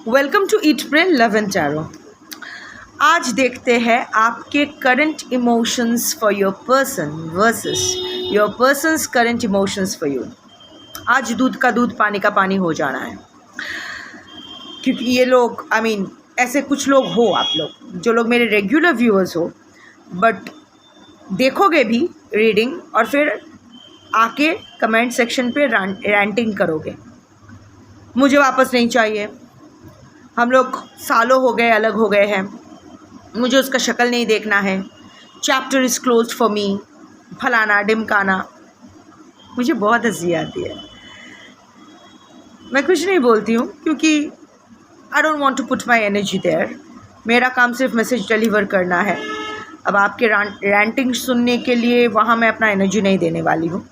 Welcome to eat pray love and tarot. आज देखते हैं आपके current emotions for your person versus your person's current emotions for you. आज दूध का दूध पानी का पानी हो जाना है, क्योंकि ये लोग ऐसे कुछ लोग हो, आप लोग जो लोग मेरे रेगुलर व्यूअर्स हो, बट देखोगे भी रीडिंग और फिर आके कमेंट सेक्शन पे रैंटिंग करोगे। मुझे वापस नहीं चाहिए, हम लोग सालों हो गए अलग हो गए हैं, मुझे उसका शक्ल नहीं देखना है, chapter is close for me, फलाना ढिमकाना। मुझे बहुत हंसी आती है, मैं कुछ नहीं बोलती हूँ क्योंकि I don't want to put my energy there. मेरा काम सिर्फ मैसेज डिलीवर करना है। अब आपके रैंटिंग सुनने के लिए वहाँ मैं अपना एनर्जी नहीं देने वाली हूँ,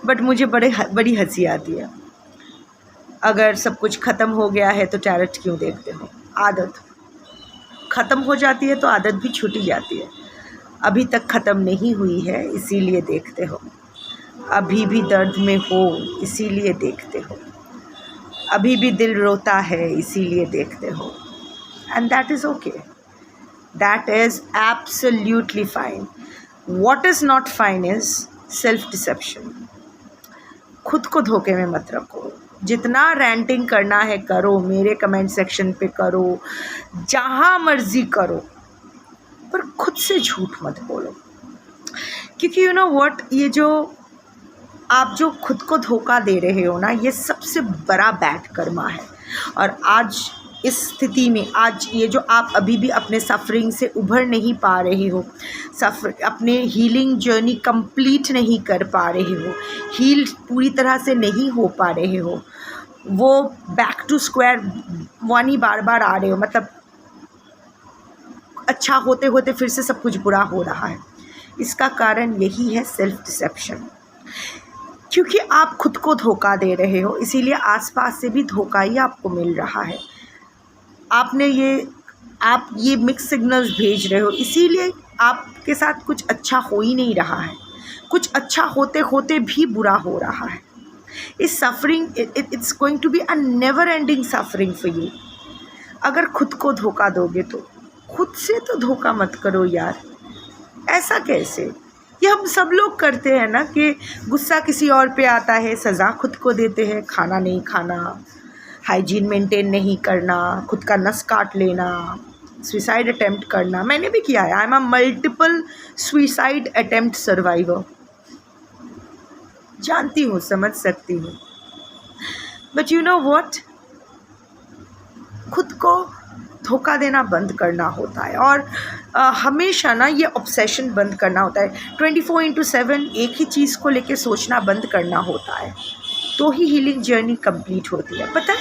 बट मुझे बड़ी हंसी आती है। अगर सब कुछ ख़त्म हो गया है तो टैरट क्यों देखते हो? आदत ख़त्म हो जाती है तो आदत भी छूट ही जाती है। अभी तक ख़त्म नहीं हुई है इसीलिए देखते हो, अभी भी दर्द में हो इसीलिए देखते हो, अभी भी दिल रोता है इसीलिए देखते हो। And that is okay, that is absolutely fine. What is not fine is self deception. खुद को धोखे में मत रखो। जितना रैंटिंग करना है करो, मेरे कमेंट सेक्शन पे करो, जहाँ मर्जी करो, पर खुद से झूठ मत बोलो। क्योंकि यू नो व्हाट, ये जो आप जो खुद को धोखा दे रहे हो ना, ये सबसे बड़ा बैड कर्मा है। और आज इस स्थिति में, आज ये जो आप अभी भी अपने सफरिंग से उभर नहीं पा रहे हो, अपने हीलिंग जर्नी कंप्लीट नहीं कर पा रहे हो, हील पूरी तरह से नहीं हो पा रहे हो, वो बैक टू स्क्वायर वन ही बार बार आ रहे हो, मतलब अच्छा होते होते फिर से सब कुछ बुरा हो रहा है। इसका कारण यही है सेल्फ डिसेप्शन। क्योंकि आप खुद को धोखा दे रहे हो, इसीलिए आसपास से भी धोखा ही आपको मिल रहा है। आप ये मिक्स सिग्नल्स भेज रहे हो, इसीलिए आपके साथ कुछ अच्छा हो ही नहीं रहा है। कुछ अच्छा होते होते भी बुरा हो रहा है। इस suffering it's going to be a never ending suffering for you. अगर खुद को धोखा दोगे तो खुद से तो धोखा मत करो यार। ऐसा कैसे? ये हम सब लोग करते हैं ना, कि गुस्सा किसी और पे आता है, सज़ा खुद को देते हैं, खाना नहीं खाना, हाइजीन मेंटेन नहीं करना, खुद का नस काट लेना, सुसाइड अटेम्प्ट करना। मैंने भी किया है। I am a multiple suicide attempt survivor. जानती हूँ, समझ सकती हूँ, बट यू नो व्हाट, खुद को धोखा देना बंद करना होता है। और हमेशा ना ये ऑब्सेशन बंद करना होता है। 24/7 एक ही चीज़ को लेके सोचना बंद करना होता है, तो ही हीलिंग जर्नी कंप्लीट होती है। पता है,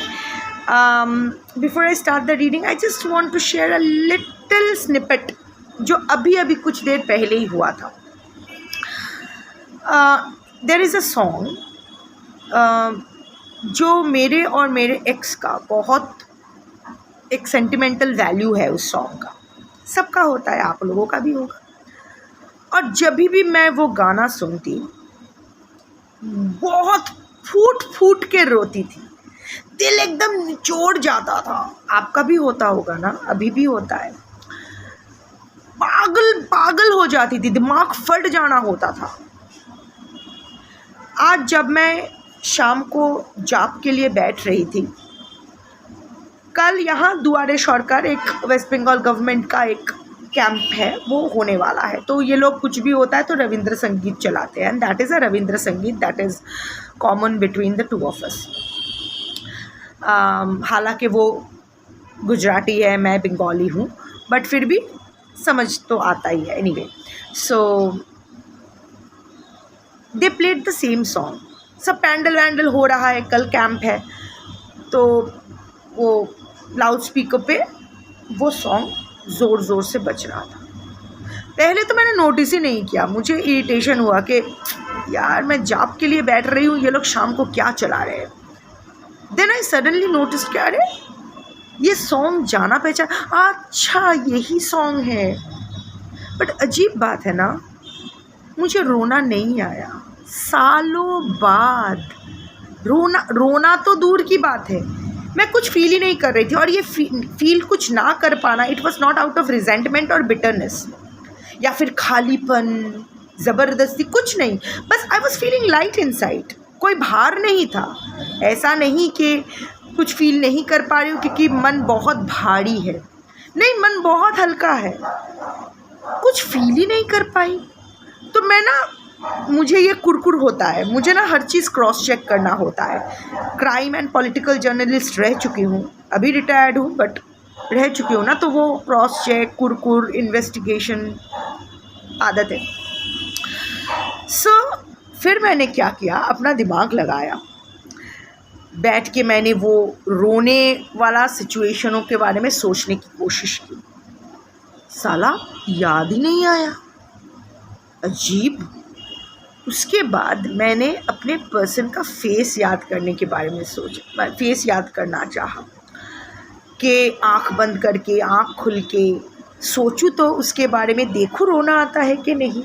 before I start the reading I just want to share a little snippet जो अभी कुछ देर पहले ही हुआ था। देयर इज़ अ सॉन्ग जो मेरे और मेरे एक्स का बहुत एक सेंटिमेंटल वैल्यू है। उस सॉन्ग का सबका होता है, आप लोगों का भी होगा। और जब भी मैं वो गाना सुनती, बहुत फूट फूट के रोती थी, दिल एकदम निचोड़ जाता था। आपका भी होता होगा ना, अभी भी होता है। पागल हो जाती थी, दिमाग फट जाना होता था। आज जब मैं शाम को जाप के लिए बैठ रही थी, कल यहाँ दुआरे सरकार, एक वेस्ट बंगाल गवर्नमेंट का एक कैंप है, वो होने वाला है। तो ये लोग कुछ भी होता है तो रविंद्र संगीत चलाते हैं, and that is a Rabindra Sangeet that is common between the two of us. हालांकि वो गुजराती है, मैं बंगाली हूँ, बट फिर भी समझ तो आता ही है। Anyway, so they played the same song. सब पैंडल वैंडल हो रहा है, कल कैंप है, तो वो लाउड स्पीकर पे वो सॉन्ग ज़ोर ज़ोर से बज रहा था। पहले तो मैंने नोटिस ही नहीं किया, मुझे इरिटेशन हुआ कि यार मैं जाप के लिए बैठ रही हूँ, ये लोग शाम को क्या चला रहे हैं। देन आई सडनली नोटिस, क्या अरे ये सॉन्ग जाना पहचाना, अच्छा यही सॉन्ग है। बट अजीब बात है ना, मुझे रोना नहीं आया। सालों बाद रोना तो दूर की बात है, मैं कुछ फील ही नहीं कर रही थी, और ये फील कुछ ना कर पाना, it was not out of resentment और बिटरनेस या फिर खालीपन, ज़बरदस्ती, कुछ नहीं, बस I was feeling light inside. कोई भार नहीं था, ऐसा नहीं कि कुछ फील नहीं कर पा रही हूँ क्योंकि मन बहुत भारी है, नहीं, मन बहुत हल्का है, कुछ फील ही नहीं कर पाई। तो मैं ना, मुझे ये कुरकुर होता है, मुझे ना हर चीज़ क्रॉस चेक करना होता है। क्राइम एंड पॉलिटिकल जर्नलिस्ट रह चुकी हूँ, अभी रिटायर्ड हूँ बट रह चुकी हूँ ना, तो वो क्रॉस चेक, कुरकुर, इन्वेस्टिगेशन आदत है। फिर मैंने क्या किया, अपना दिमाग लगाया, बैठ के मैंने वो रोने वाला सिचुएशनों के बारे में सोचने की कोशिश की। साला याद ही नहीं आया, अजीब। उसके बाद मैंने अपने पर्सन का फेस याद करने के बारे में सोचा, फेस याद करना चाहा कि आंख बंद करके, आंख खुल के सोचूं तो उसके बारे में देखूं रोना आता है कि नहीं।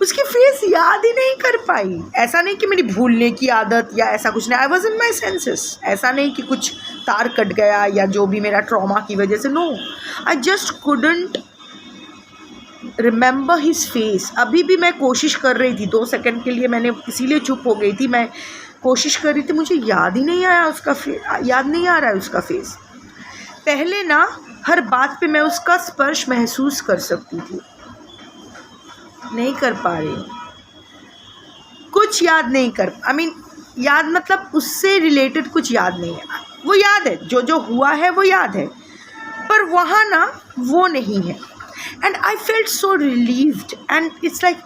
उसकी फेस याद ही नहीं कर पाई। ऐसा नहीं कि मेरी भूलने की आदत या ऐसा कुछ नहीं, I was in my senses. ऐसा नहीं कि कुछ तार कट गया या जो भी मेरा ट्रॉमा की वजह से, no, I just couldn't remember his face. अभी भी मैं कोशिश कर रही थी, 2 सेकंड के लिए मैंने इसीलिए चुप हो गई थी, मैं कोशिश कर रही थी, मुझे याद ही नहीं आया उसका याद नहीं आ रहा है उसका फेस। पहले ना हर बात पे मैं उसका स्पर्श महसूस कर सकती थी, नहीं कर पा रही, कुछ याद नहीं कर, याद मतलब उससे रिलेटेड कुछ याद नहीं है। वो याद है, जो जो हुआ है वो याद है, पर वहाँ ना वो नहीं है। And I felt so relieved and it's like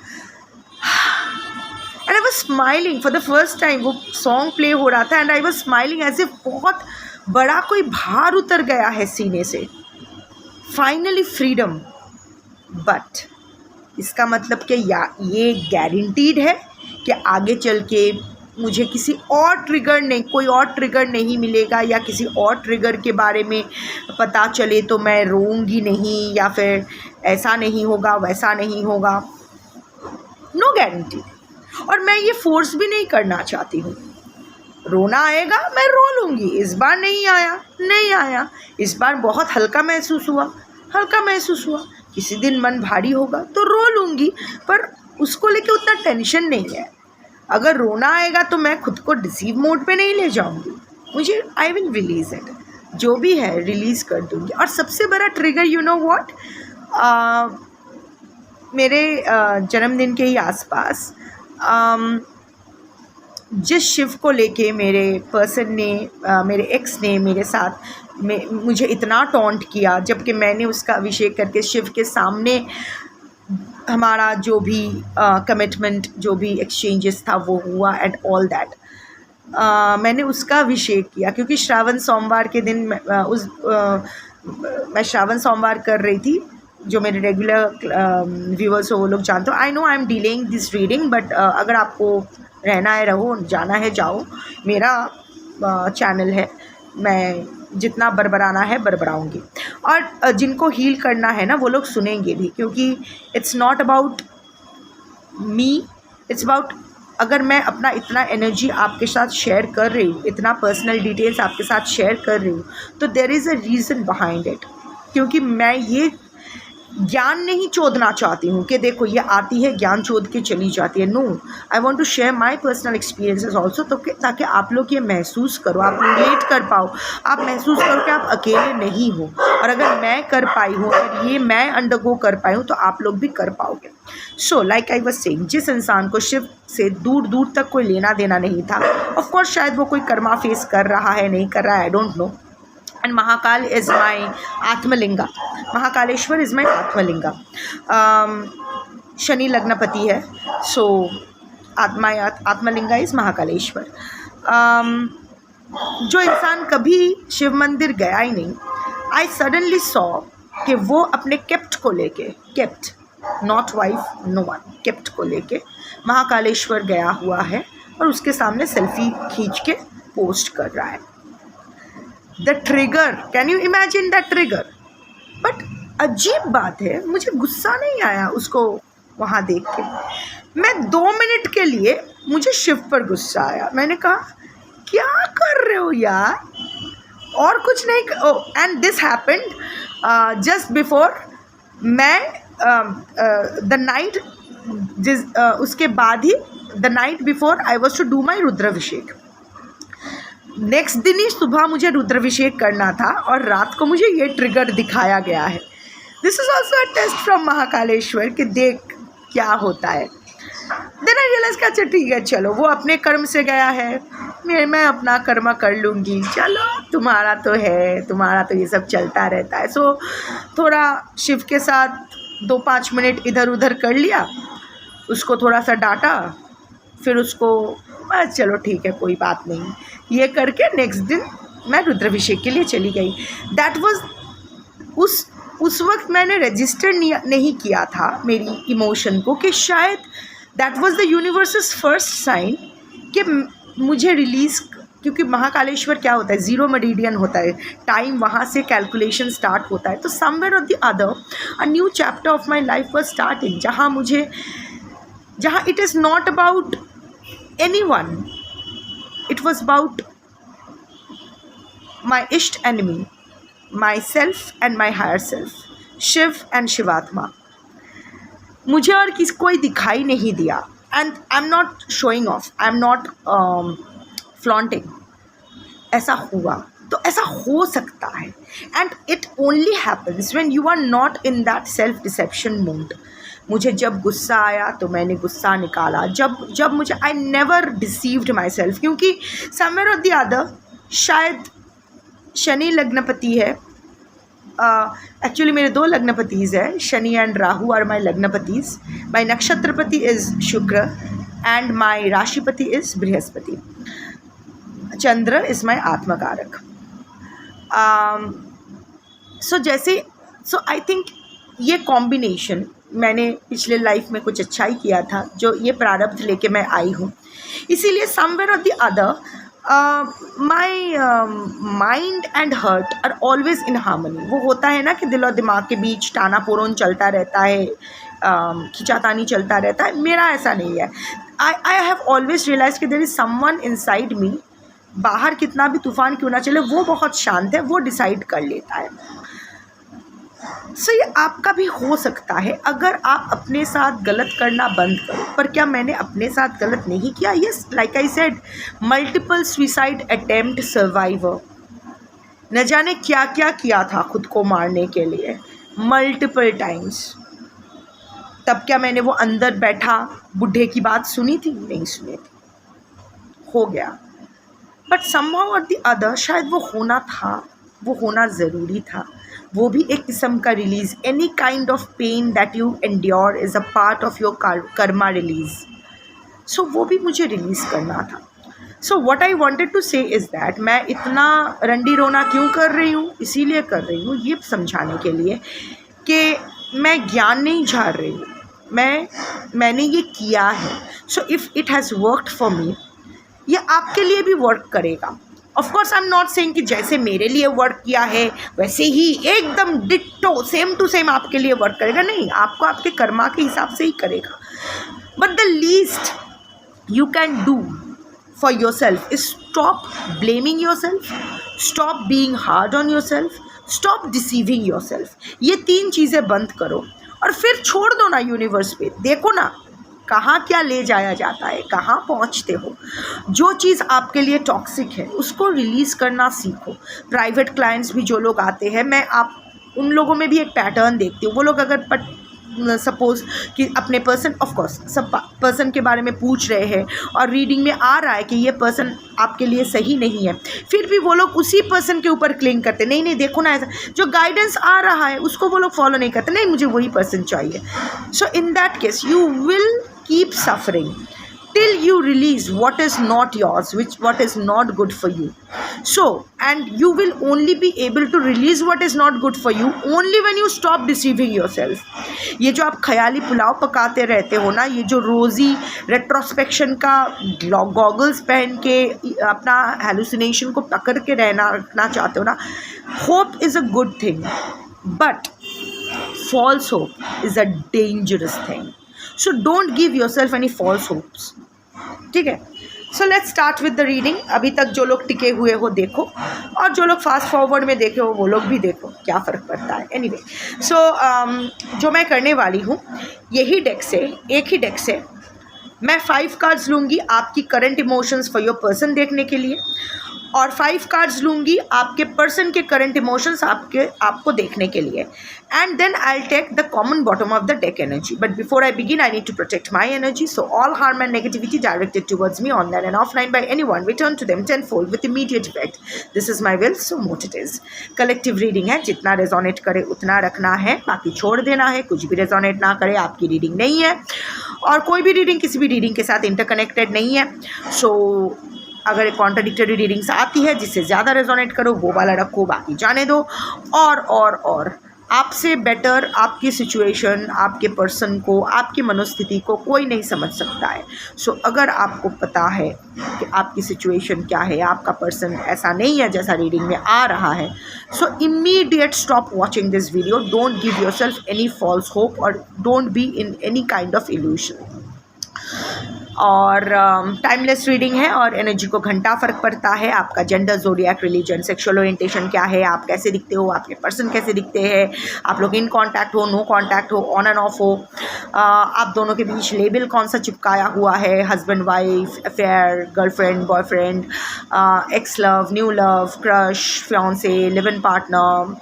and I was smiling for the first time। वो song play हो रहा था and I was smiling as if बहुत बड़ा कोई भार उतर गया है सीने से, finally freedom। but इसका मतलब कि ये गारंटीड है कि आगे चल के मुझे किसी और ट्रिगर नहीं, कोई और ट्रिगर नहीं मिलेगा, या किसी और ट्रिगर के बारे में पता चले तो मैं रोऊंगी नहीं, या फिर ऐसा नहीं होगा, वैसा नहीं होगा, नो गारंटी। और मैं ये फोर्स भी नहीं करना चाहती हूँ। रोना आएगा मैं रो लूँगी, इस बार नहीं आया, इस बार बहुत हल्का महसूस हुआ, किसी दिन मन भारी होगा तो रो लूँगी, पर उसको लेके उतना टेंशन नहीं है। अगर रोना आएगा तो मैं खुद को डिसीव मोड पे नहीं ले जाऊंगी, मुझे आई विल रिलीज़ इट, जो भी है रिलीज़ कर दूंगी। और सबसे बड़ा ट्रिगर, यू नो व्हाट, मेरे जन्मदिन के ही आसपास जिस शिव को लेके मेरे पर्सन ने, मेरे एक्स ने मेरे साथ मुझे इतना टॉन्ट किया, जबकि मैंने उसका अभिषेक करके शिव के सामने हमारा जो भी कमिटमेंट, जो भी एक्सचेंजेस था वो हुआ एंड ऑल दैट, मैंने उसका अभिषेक किया। क्योंकि श्रावण सोमवार के दिन मैं श्रावण सोमवार कर रही थी, जो मेरे रेगुलर व्यूअर्स हो वो लोग जानते हो। I know I am delaying this reading, but अगर आपको रहना है रहो, जाना है जाओ, मेरा चैनल है, मैं जितना बरबराना है बरबराऊँगी। और जिनको हील करना है ना वो लोग सुनेंगे भी, क्योंकि it's not about me, it's about, अगर मैं अपना इतना एनर्जी आपके साथ शेयर कर रही हूँ, इतना पर्सनल डिटेल्स आपके साथ शेयर कर रही हूँ, तो there is a reason behind it. क्योंकि मैं ये ज्ञान नहीं चोदना चाहती हूँ कि देखो ये आती है ज्ञान चोद के चली जाती है। No, I want to share my personal experiences also, तो ताकि आप लोग ये महसूस करो, आप रिलेट कर पाओ, आप महसूस करो कि आप अकेले नहीं हो। और अगर मैं कर पाई हूँ, अगर ये मैं अंडरगो कर पाई हूँ, तो आप लोग भी कर पाओगे। So like I was saying, जिस इंसान को शिव से दूर दूर तक कोई लेना देना नहीं था, ऑफकोर्स शायद वो कोई कर्मा फेस कर रहा है, नहीं कर रहा है, I don't know. And Mahakal is my आत्मलिंगा, महाकालेश्वर इज़ माई आत्मलिंगा। शनि लग्नपति है, सो आत्मलिंगा इज़ महाकालेश्वर। जो इंसान कभी शिव मंदिर गया ही नहीं, आई सडनली सॉ कि वो अपने केप्ट को लेके, kept not wife, no one, kept को लेके महाकालेश्वर गया हुआ है और उसके सामने सेल्फी खींच के पोस्ट कर रहा है। The trigger, can you imagine the trigger. But अजीब बात है, मुझे गुस्सा नहीं आया उसको वहाँ देख के। मैं 2 मिनट के लिए, मुझे शिव पर गुस्सा आया। मैंने कहा क्या कर रहे हो यार, और कुछ नहीं। And this happened just before मैं द नाइट उसके बाद ही the night before I was to do my रुद्राभिषेक। नेक्स्ट दिन ही सुबह मुझे रुद्राभिषेक करना था और रात को मुझे ये ट्रिगर दिखाया गया है। This is also a test from Mahakaleshwar कि देख क्या होता है। देन आई रियलाइज कि अच्छा ठीक है, चलो वो अपने कर्म से गया है, मैं अपना कर्म कर लूँगी, चलो तुम्हारा तो है, तुम्हारा तो ये सब चलता रहता है। सो थोड़ा शिव के साथ 2-5 मिनट इधर उधर कर लिया, उसको थोड़ा सा डांटा, फिर उसको चलो ठीक है कोई बात नहीं, ये करके नेक्स्ट दिन मैं रुद्राभिषेक के लिए चली गई। दैट वाज उस वक्त मैंने रजिस्टर नहीं किया था मेरी इमोशन को कि शायद that was the universe's first sign कि मुझे रिलीज़, क्योंकि महाकालेश्वर क्या होता है, ज़ीरो मेरिडियन होता है, टाइम वहाँ से कैलकुलेशन स्टार्ट होता है। तो समवेयर और the other a new chapter of my life was starting, where it is not about anyone, it was about my इष्ट enemy, myself and my higher self, Shiv and Shivatma. मुझे और कोई दिखाई नहीं दिया, and I'm not showing off, I'm not flaunting। ऐसा हुआ तो ऐसा हो सकता है, and it only happens when you are not in that self deception mode। मुझे जब गुस्सा आया तो मैंने गुस्सा निकाला, जब मुझे I never deceived myself, क्योंकि समवेयर और द अदर शायद शनि लग्नपति है। एक्चुअली मेरे 2 लग्नपतिज है, Shani and Rahu are my लग्नपतिज। माई नक्षत्रपति इज़ शुक्र एंड माई राशिपति is Brihaspati. Chandra is my आत्मकारक। सो आई थिंक ये कॉम्बिनेशन, मैंने पिछले लाइफ में कुछ अच्छा ही किया था जो ये प्रारब्ध लेके मैं आई हूँ, इसीलिए समवेयर और the other my mind and heart are always in harmony. वो होता है ना कि दिल और दिमाग के बीच टाना पोरोन चलता रहता है, खिंचातानी चलता रहता है। मेरा ऐसा नहीं है। आई हैव ऑलवेज रियलाइज कि there is someone inside me, बाहर कितना भी तूफान क्यों ना चले वो बहुत शांत है, वो डिसाइड कर लेता है। सो ये आपका भी हो सकता है अगर आप अपने साथ गलत करना बंद करो। पर क्या मैंने अपने साथ गलत नहीं किया? Yes, like I said, multiple suicide attempt survivor, न जाने क्या क्या किया था खुद को मारने के लिए, मल्टीपल टाइम्स। तब क्या मैंने वो अंदर बैठा बुढ़े की बात सुनी थी? नहीं सुनी थी, हो गया। बट समहाउ और द अदर शायद वो होना था, वो होना ज़रूरी था। वो भी एक किस्म का release. Any kind of pain that you endure is a part of your karma release. So वो भी मुझे रिलीज़ करना था। So what I wanted to say is that मैं इतना रंडी रोना क्यों कर रही हूँ? इसीलिए कर रही हूँ ये समझाने के लिए कि मैं ज्ञान नहीं झाड़ रही हूँ, मैंने ये किया है। So if it has worked for me, ये आपके लिए भी वर्क करेगा। Of course I am not saying कि जैसे मेरे लिए वर्क किया है वैसे ही एकदम डिट्टो सेम टू सेम आपके लिए वर्क करेगा, नहीं, आपको आपके कर्मा के हिसाब से ही करेगा। But the least you can do for your self is stop blaming your self, stop being hard on your self, stop deceiving your self. ये 3 चीज़ें बंद करो और फिर छोड़ दो ना यूनिवर्स पे। देखो ना कहाँ क्या ले जाया जाता है, कहाँ पहुँचते हो। जो चीज़ आपके लिए टॉक्सिक है उसको रिलीज़ करना सीखो। प्राइवेट क्लाइंट्स भी जो लोग आते हैं, मैं उन लोगों में भी एक पैटर्न देखती हूँ। वो लोग अगर सपोज़ कि अपने पर्सन, ऑफ कोर्स सब पर्सन के बारे में पूछ रहे हैं और रीडिंग में आ रहा है कि ये पर्सन आपके लिए सही नहीं है, फिर भी वो लोग उसी पर्सन के ऊपर क्लिंग करते, नहीं देखो ना, ऐसा जो गाइडेंस आ रहा है उसको वो लोग फॉलो नहीं करते, नहीं मुझे वही पर्सन चाहिए। So in that case you will keep suffering till you release what is not yours, what is not good for you. So, and you will only be able to release what is not good for you only when you stop deceiving yourself. ये जो आप ख्याली पुलाव पकाते रहते हो ना, ये जो रोज़ी रेट्रोस्पेक्शन का गॉगल्स पहन के अपना हेलुसिनेशन को पकड़ के रखना चाहते हो ना, hope is a good thing but false hope is a dangerous thing. So don't give yourself any false hopes. ठीक है? सो let's start with the reading. अभी तक जो लोग टिके हुए हो देखो, और जो लोग फास्ट फॉरवर्ड में देखे हो वो लोग भी देखो, क्या फ़र्क पड़ता है। एनीवे, सो जो मैं करने वाली हूँ, यही डेक से, एक ही डेक से मैं 5 कार्ड्स लूँगी आपकी current emotions for your person देखने के लिए, और 5 कार्ड्स लूँगी आपके पर्सन के करंट इमोशंस आपको देखने के लिए, and then I take the common bottom of the deck energy. But before I begin I need to protect my energy, so all harm and negativity directed towards me online and offline by anyone return to them tenfold with immediate effect. This is my will, so mote it is. Collective reading है, जितना resonate करे उतना रखना है, बाकी छोड़ देना है। कुछ भी रेजोनेट ना करे आपकी रीडिंग नहीं है, और कोई भी रीडिंग किसी भी रीडिंग के साथ इंटरकनेक्टेड नहीं है। सो अगर एक कॉन्ट्राडिक्टरी रीडिंग्स आती है जिससे ज़्यादा रेजोनेट करो वो वाला रखो, बाकी जाने दो। और आपसे बेटर आपकी सिचुएशन, आपके पर्सन को, आपकी मनोस्थिति को कोई नहीं समझ सकता है। सो अगर आपको पता है कि आपकी सिचुएशन क्या है, आपका पर्सन ऐसा नहीं है जैसा रीडिंग में आ रहा है, so immediate stop watching this video. Don't give yourself any false hope और don't be in any kind of illusion. और टाइमलेस रीडिंग है, और एनर्जी को घंटा फ़र्क पड़ता है। आपका gender, zodiac, religion, sexual orientation क्या है, आप कैसे दिखते हो, आपके पर्सन कैसे दिखते हैं, आप लोग इन कांटेक्ट हो, नो कांटेक्ट हो, ऑन एंड ऑफ हो, आप दोनों के बीच लेबल कौन सा चिपकाया हुआ है, husband wife, affair, girlfriend boyfriend, ex love, new love, crush, fiance, live in partner,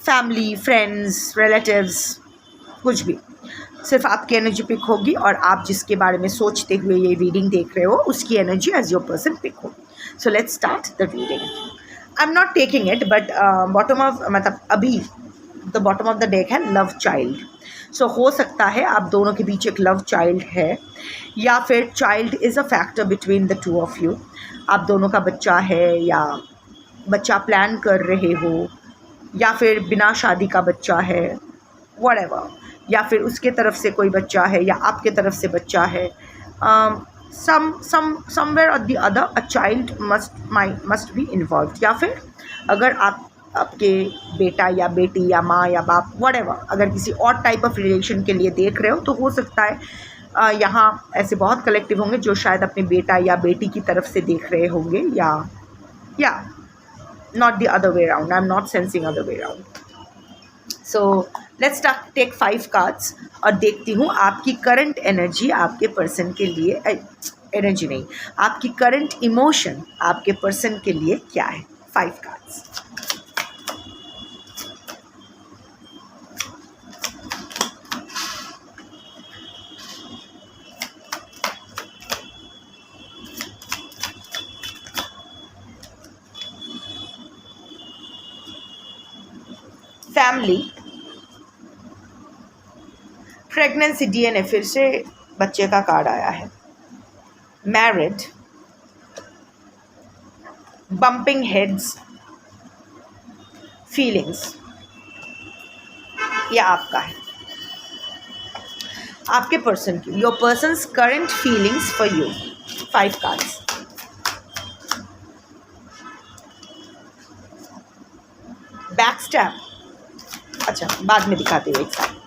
family, friends, relatives, कुछ भी, सिर्फ आपकी एनर्जी पिक होगी, और आप जिसके बारे में सोचते हुए ये रीडिंग देख रहे हो उसकी energy as your person pick होगी। So let's start the reading. I am not taking it, but bottom of, मतलब अभी the bottom of the deck है लव चाइल्ड। सो हो सकता है आप दोनों के बीच एक लव चाइल्ड है, या फिर child is a factor between the two of you. आप दोनों का बच्चा है, या बच्चा प्लान कर रहे हो, या फिर बिना शादी का बच्चा है, व्हाटएवर, या फिर उसके तरफ से कोई बच्चा है या आपके तरफ से बच्चा है। समवेयर और the other a child must be involve, या फिर अगर आपके बेटा या बेटी या माँ या बाप, व्हाटएवर, अगर किसी और टाइप ऑफ रिलेशन के लिए देख रहे हो तो हो सकता है यहाँ ऐसे बहुत कलेक्टिव होंगे जो शायद अपने बेटा या बेटी की तरफ से देख रहे होंगे, या not the other way around. I am not sensing other way around. So let's take 5 cards और देखती हूँ आपकी करंट एनर्जी आपके पर्सन के लिए, एनर्जी नहीं, आपकी करंट इमोशन आपके पर्सन के लिए क्या है। 5 कार्ड्स। फैमिली, प्रेगनेंसी, डीएनए, फिर से बच्चे का कार्ड आया है। मैरिड, बम्पिंग हेड्स, फीलिंग्स, यह आपका है, आपके पर्सन की, your person's current feelings for you. 5 cards. Back step, अच्छा बाद में दिखाते हुए एक साथ।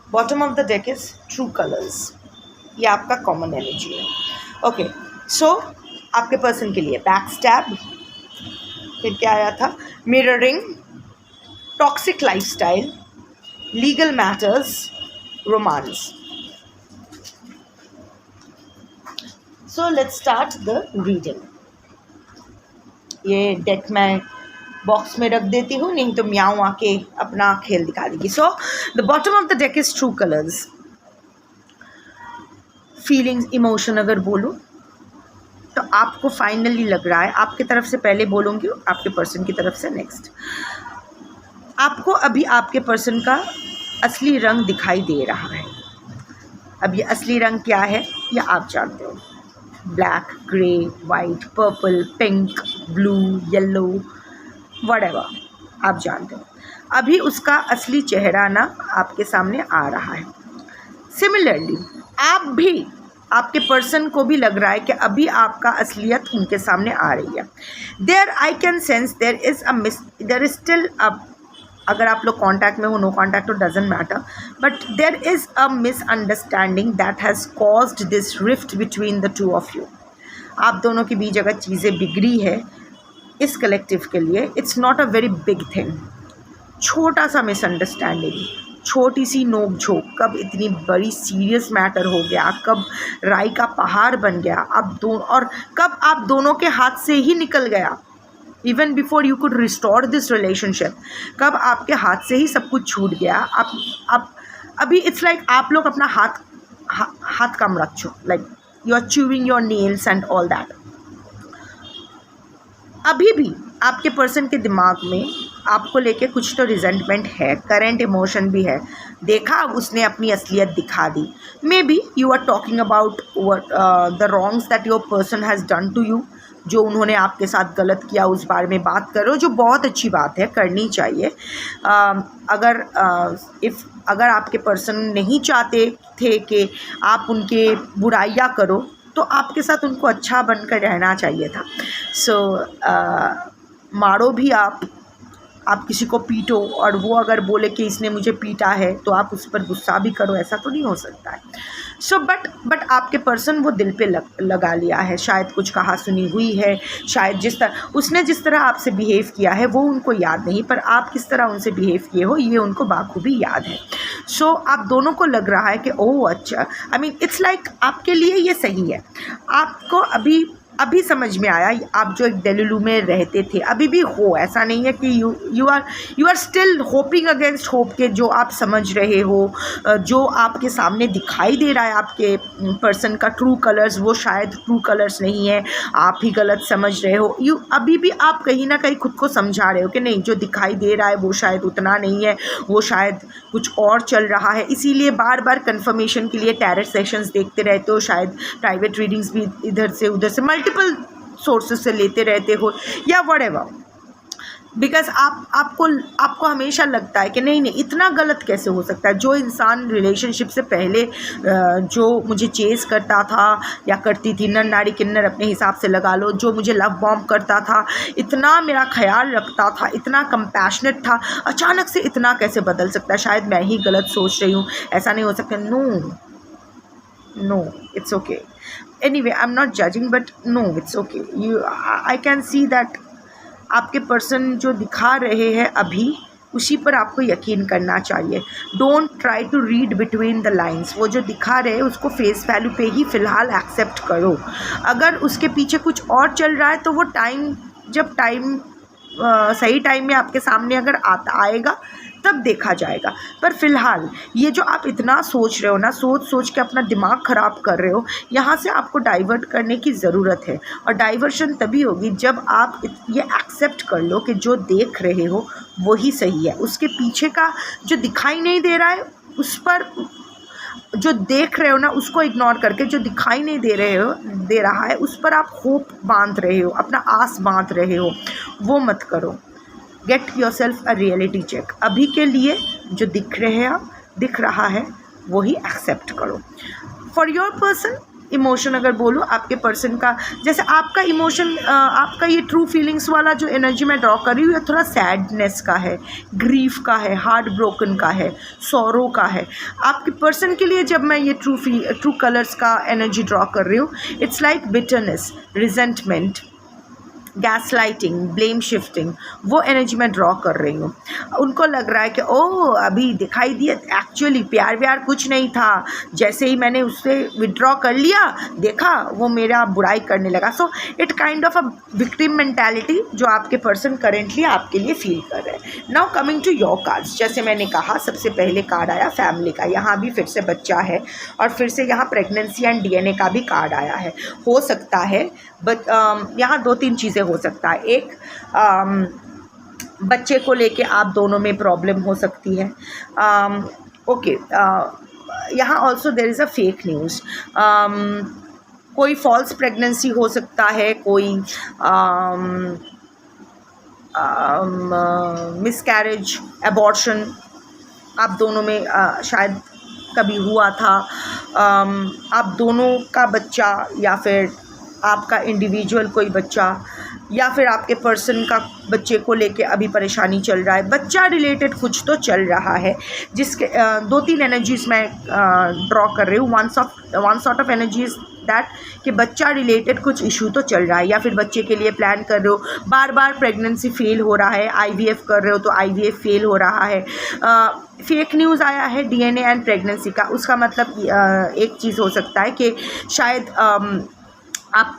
Bottom of the deck is true colours, ये आपका कॉमन एनर्जी है। ओके, सो आपके पर्सन के लिए बैक स्टैब, फिर क्या आया था, mirroring, toxic lifestyle, legal matters, romance. So let's start the reading. ये डेक मैं बॉक्स में रख देती हूँ, नहीं तो म्याऊं आके अपना खेल दिखा देगी। So the bottom of the deck is true colours. Feelings, emotion अगर बोलूँ तो आपको फाइनली लग रहा है, आपकी तरफ से पहले बोलूँगी, आपके पर्सन की तरफ से नेक्स्ट, आपको अभी आपके पर्सन का असली रंग दिखाई दे रहा है। अब ये असली रंग क्या है ये आप जानते हो, black, grey, white, purple, pink, blue, yellow, whatever, आप जानते हो। अभी उसका असली चेहरा ना आपके सामने आ रहा है। सिमिलरली आप भी, आपके पर्सन को भी लग रहा है कि अभी आपका असलियत उनके सामने आ रही है. There I can sense there is still a, अगर आप लोग कांटेक्ट में हो, नो कांटेक्ट तो doesn't matter, but there is a misunderstanding that has caused this rift between the two of you. आप दोनों के बीच अगर चीज़ें बिगड़ी है इस कलेक्टिव के लिए, it's not a very big thing. छोटा सा मिसअंडरस्टैंडिंग, छोटी सी नोक झोंक कब इतनी बड़ी सीरियस मैटर हो गया, कब राई का पहाड़ बन गया आप दोनों, और कब आप दोनों के हाथ से ही निकल गया. Even before you could restore this relationship, कब आपके हाथ से ही सब कुछ छूट गया. आप अभी इट्स लाइक आप लोग अपना हाथ कम रखो, like you are chewing your nails and all that. अभी भी आपके पर्सन के दिमाग में आपको लेके कुछ तो रिजेंटमेंट है, करेंट इमोशन भी है. देखा उसने अपनी असलियत दिखा दी. May be you are talking about the wrongs that your person has done to you, जो उन्होंने आपके साथ गलत किया उस बारे में बात करो, जो बहुत अच्छी बात है, करनी चाहिए. अगर आपके पर्सन नहीं चाहते थे कि आप उनके बुराइयाँ करो, तो आपके साथ उनको अच्छा बनकर रहना चाहिए था. सो मारो भी आप किसी को पीटो, और वो अगर बोले कि इसने मुझे पीटा है तो आप उस पर गुस्सा भी करो, ऐसा तो नहीं हो सकता है. सो बट आपके पर्सन वो दिल पे लगा लिया है. शायद कुछ कहा सुनी हुई है, शायद जिस तरह आपसे बिहेव किया है वो उनको याद नहीं, पर आप किस तरह उनसे बिहेव किए हो ये उनको बाखूबी याद है. सो आप दोनों को लग रहा है कि ओह अच्छा, आई मीन इट्स लाइक आपके लिए ये सही है. आपको अभी समझ में आया, आप जो एक डेलुलू में रहते थे अभी भी हो, ऐसा नहीं है कि you are still hoping against hope के जो आप समझ रहे हो, जो आपके सामने दिखाई दे रहा है आपके पर्सन का ट्रू कलर्स, वो शायद ट्रू कलर्स नहीं है, आप ही गलत समझ रहे हो. अभी भी आप कहीं ना कहीं खुद को समझा रहे हो कि नहीं, जो दिखाई दे रहा है वो शायद उतना नहीं है, वो शायद कुछ और चल रहा है. इसीलिए बार बार कन्फर्मेशन के लिए टैरेट सेशंस देखते रहते हो, शायद प्राइवेट रीडिंग्स भी इधर से उधर से मल्टीपल सोर्सेज से लेते रहते हो, या व्हाटएवर, बिकॉज आपको हमेशा लगता है कि नहीं इतना गलत कैसे हो सकता है. जो इंसान रिलेशनशिप से पहले जो मुझे चेज़ करता था या करती थी, नर नारी किन्नर अपने हिसाब से लगा लो, जो मुझे लव बॉम्ब करता था, इतना मेरा ख्याल रखता था, इतना कंपैशनेट था, अचानक से इतना कैसे बदल सकता है. शायद मैं ही गलत सोच रही हूँ, ऐसा नहीं हो सकता. No it's okay. Anyway, I'm not judging, but no, it's okay. I can see that आपके पर्सन जो दिखा रहे हैं अभी, उसी पर आपको यकीन करना चाहिए. Don't try to read between the lines. वो जो दिखा रहे हैं उसको फेस वैल्यू पे ही फ़िलहाल एक्सेप्ट करो. अगर उसके पीछे कुछ और चल रहा है तो वो जब टाइम सही टाइम में आपके सामने अगर आएगा तब देखा जाएगा. पर फिलहाल ये जो आप इतना सोच रहे हो ना, सोच के अपना दिमाग ख़राब कर रहे हो, यहाँ से आपको डाइवर्ट करने की ज़रूरत है. और डाइवर्शन तभी होगी जब आप ये एक्सेप्ट कर लो कि जो देख रहे हो वही सही है. उसके पीछे का जो दिखाई नहीं दे रहा है, उस पर जो देख रहे हो ना उसको इग्नोर करके, जो दिखाई नहीं दे रहा है उस पर आप होप बांध रहे हो, अपना आस बांध रहे हो, वो मत करो. Get yourself a reality check. अभी के लिए जो दिख रहा है वही एक्सेप्ट करो. फॉर योर पर्सन इमोशन अगर बोलो, आपके पर्सन का जैसे आपका इमोशन, आपका ये ट्रू फीलिंग्स वाला जो एनर्जी मैं ड्रॉ कर रही हूँ, ये थोड़ा सैडनेस का है, ग्रीफ का है, हार्ट ब्रोकन का है, सॉरो का है. आपके पर्सन के लिए जब मैं ये ट्रू कलर्स का एनर्जी ड्रॉ कर रही हूँ, it's like bitterness, resentment, gaslighting, blame shifting, वो एनर्जी मैं ड्रॉ कर रही हूँ. उनको लग रहा है कि ओह अभी दिखाई दिया, एक्चुअली प्यार व्यार कुछ नहीं था, जैसे ही मैंने उससे विड्रॉ कर लिया देखा वो मेरा बुराई करने लगा. So it kind of a victim mentality जो आपके पर्सन करेंटली आपके लिए फील कर रहे हैं. Now coming to your cards, जैसे मैंने कहा सबसे पहले कार्ड आया फैमिली का. यहाँ भी फिर से बच्चा है और फिर से यहाँ प्रेगनेंसी एंड DNA का भी कार्ड आया है. हो सकता है बट यहाँ 2-3 चीज़ें हो सकता है. एक, बच्चे को लेके आप दोनों में प्रॉब्लम हो सकती है. ओके, यहाँ also there is a fake news. कोई फॉल्स प्रेगनेंसी हो सकता है, कोई मिसकैरेज, एबॉर्शन आप दोनों में शायद कभी हुआ था, आप दोनों का बच्चा या फिर आपका इंडिविजुअल कोई बच्चा या फिर आपके पर्सन का बच्चे को लेके अभी परेशानी चल रहा है, बच्चा रिलेटेड कुछ तो चल रहा है, जिसके 2-3 एनर्जीज मैं ड्रॉ कर रही हूँ। One sort of energies that कि बच्चा रिलेटेड कुछ इशू तो चल रहा है, या फिर बच्चे के लिए प्लान कर रहे हो, बार बार प्रेगनेंसी फेल हो रहा है, IVF कर रहे हो तो IVF फेल हो रहा है, फेक न्यूज़ आया है DNA एंड प्रेगनेंसी का। उसका मतलब एक चीज़ हो सकता है कि शायद आप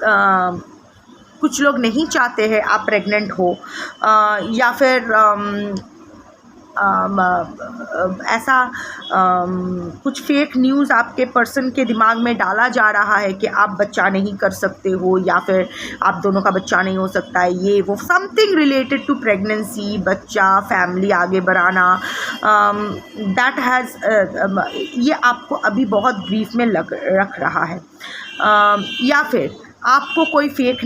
कुछ लोग नहीं चाहते हैं आप प्रेग्नेंट हो, या फिर ऐसा कुछ फेक न्यूज़ आपके पर्सन के दिमाग में डाला जा रहा है कि आप बच्चा नहीं कर सकते हो, या फिर आप दोनों का बच्चा नहीं हो सकता है, ये वो समथिंग रिलेटेड टू प्रेगनेंसी, बच्चा, फैमिली आगे बढ़ाना, दैट हैज़ ये आपको अभी बहुत ग्रीफ में रख रहा है। या फिर आपको कोई फेक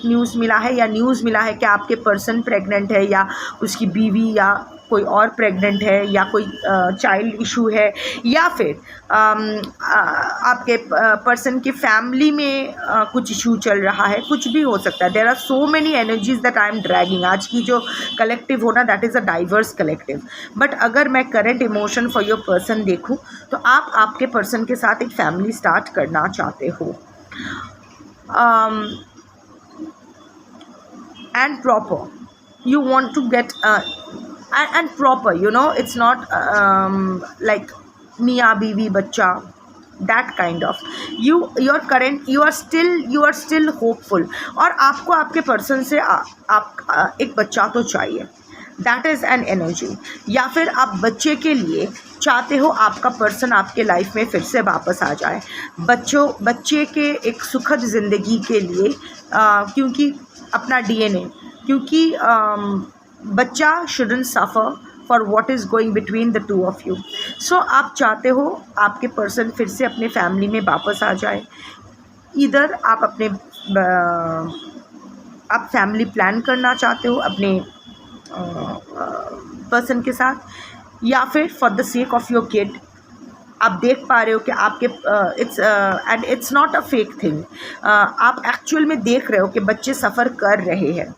न्यूज़ मिला है या न्यूज़ मिला है कि आपके पर्सन प्रेग्नेंट है, या उसकी बीवी या कोई और प्रेग्नेंट है, या कोई चाइल्ड इशू है, या फिर आपके पर्सन की फैमिली में कुछ इशू चल रहा है, कुछ भी हो सकता है। There are so many energies that I am dragging. आज की जो कलेक्टिव हो ना, that is a diverse collective. But अगर मैं current emotion for your person देखूँ तो आप आपके पर्सन के साथ एक फैमिली स्टार्ट करना चाहते हो, and proper, you want to get and proper, it's not like mia biwi bacha, that kind of you are still hopeful, और आपको आपके पर्सन से आप एक बच्चा तो चाहिए, दैट इज़ एन एनर्जी। या फिर आप बच्चे के लिए चाहते हो आपका पर्सन आपके लाइफ में फिर से वापस आ जाए, बच्चे के एक सुखद ज़िंदगी के लिए, क्योंकि अपना DNA, क्योंकि बच्चा shouldn't suffer for what is going between the two of you. So आप चाहते हो आपके पर्सन फिर से अपने फैमिली में वापस आ जाए। इधर आप आप फैमिली प्लान करना चाहते हो अपने पर्सन के साथ, या फिर for the sake of your kid आप देख पा रहे हो कि आपके it's not a fake thing, आप एक्चुअल में देख रहे हो कि बच्चे सफ़र कर रहे हैं,